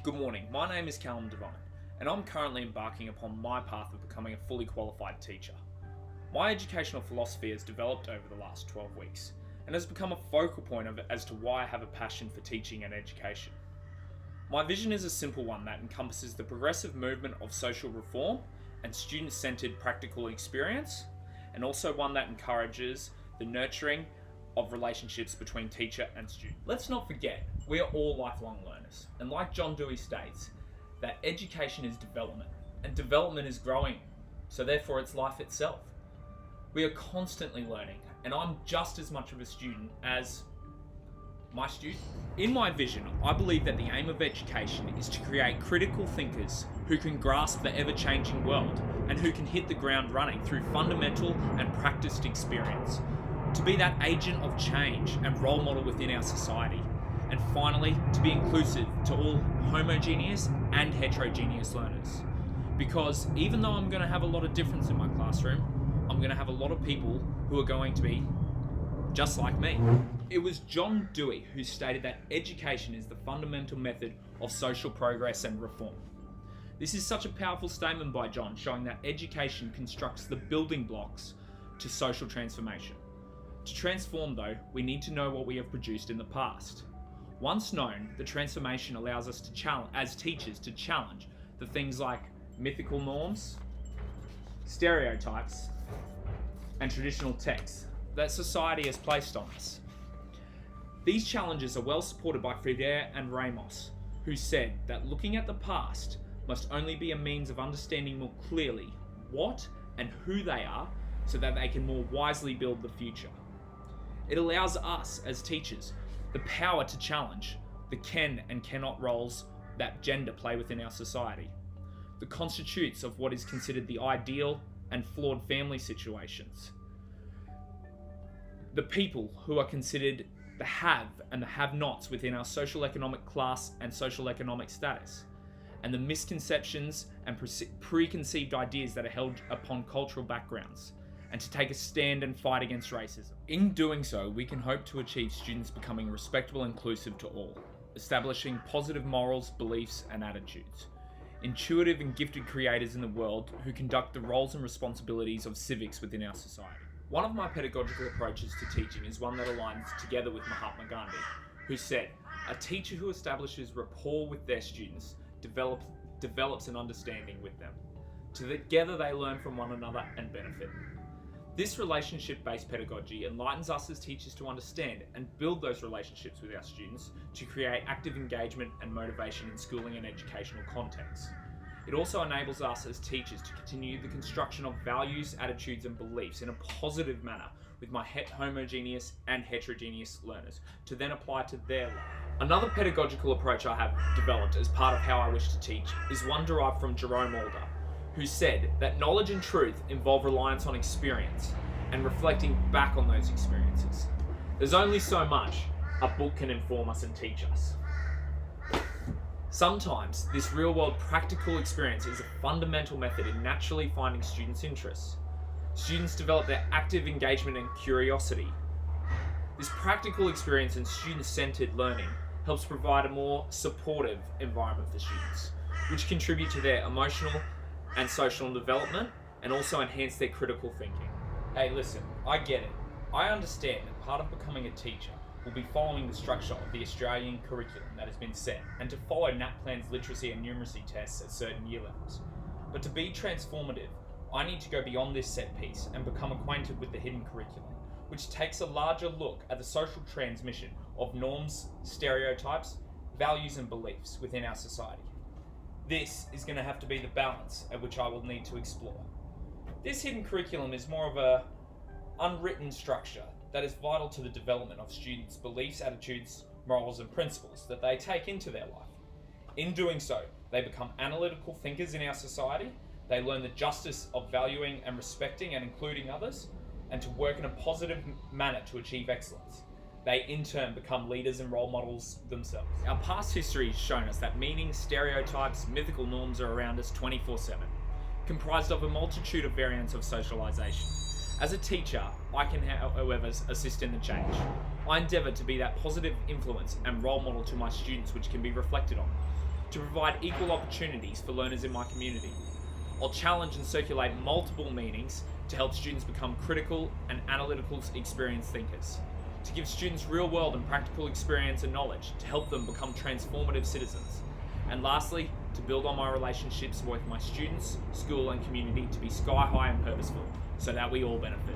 Good morning, my name is Callum Devine, and I'm currently embarking upon my path of becoming a fully qualified teacher. My educational philosophy has developed over the last 12 weeks, and has become a focal point of it as to why I have a passion for teaching and education. My vision is a simple one that encompasses the progressive movement of social reform and student-centered practical experience, and also one that encourages the nurturing of relationships between teacher and student. Let's not forget, we are all lifelong learners, and like John Dewey states, that education is development, and development is growing, so therefore it's life itself. We are constantly learning, and I'm just as much of a student as my student. In my vision, I believe that the aim of education is to create critical thinkers who can grasp the ever-changing world and who can hit the ground running through fundamental and practiced experience, to be that agent of change and role model within our society, and finally, to be inclusive to all homogeneous and heterogeneous learners. Because even though I'm going to have a lot of difference in my classroom, I'm going to have a lot of people who are going to be just like me. It was John Dewey who stated that education is the fundamental method of social progress and reform. This is such a powerful statement by John, showing that education constructs the building blocks to social transformation. To transform though, we need to know what we have produced in the past. Once known, the transformation allows us to challenge, as teachers, to challenge the things like mythical norms, stereotypes, and traditional texts that society has placed on us. These challenges are well supported by Freire and Ramos, who said that looking at the past must only be a means of understanding more clearly what and who they are so that they can more wisely build the future. It allows us as teachers the power to challenge the can and cannot roles that gender play within our society, the constitutes of what is considered the ideal and flawed family situations, the people who are considered the have and the have-nots within our social economic class and social economic status, and the misconceptions and preconceived ideas that are held upon cultural backgrounds, and to take a stand and fight against racism. In doing so, we can hope to achieve students becoming respectable and inclusive to all, establishing positive morals, beliefs, and attitudes, intuitive and gifted creators in the world who conduct the roles and responsibilities of civics within our society. One of my pedagogical approaches to teaching is one that aligns together with Mahatma Gandhi, who said, "A teacher who establishes rapport with their students develops an understanding with them. Together they learn from one another and benefit." This relationship-based pedagogy enlightens us as teachers to understand and build those relationships with our students to create active engagement and motivation in schooling and educational contexts. It also enables us as teachers to continue the construction of values, attitudes, and beliefs in a positive manner with my homogeneous and heterogeneous learners to then apply to their life. Another pedagogical approach I have developed as part of how I wish to teach is one derived from Jerome Alder, who said that knowledge and truth involve reliance on experience and reflecting back on those experiences. There's only so much a book can inform us and teach us. Sometimes this real-world practical experience is a fundamental method in naturally finding students' interests. Students develop their active engagement and curiosity. This practical experience and student-centered learning helps provide a more supportive environment for students, which contribute to their emotional and social development, and also enhance their critical thinking. Hey, listen, I get it. I understand that part of becoming a teacher will be following the structure of the Australian curriculum that has been set, and to follow NAPLAN's literacy and numeracy tests at certain year levels. But to be transformative, I need to go beyond this set piece and become acquainted with the hidden curriculum, which takes a larger look at the social transmission of norms, stereotypes, values, and beliefs within our society. This is going to have to be the balance at which I will need to explore. This hidden curriculum is more of a unwritten structure that is vital to the development of students' beliefs, attitudes, morals, and principles that they take into their life. In doing so, they become analytical thinkers in our society, they learn the justice of valuing and respecting and including others, and to work in a positive manner to achieve excellence. They in turn become leaders and role models themselves. Our past history has shown us that meanings, stereotypes, mythical norms are around us 24/7, comprised of a multitude of variants of socialization. As a teacher, I can, however, assist in the change. I endeavour to be that positive influence and role model to my students which can be reflected on. to provide equal opportunities for learners in my community. I'll challenge and circulate multiple meanings to help students become critical and analytical experienced thinkers, to give students real-world and practical experience and knowledge to help them become transformative citizens, and lastly, to build on my relationships with my students, school and community to be sky high and purposeful, so that we all benefit.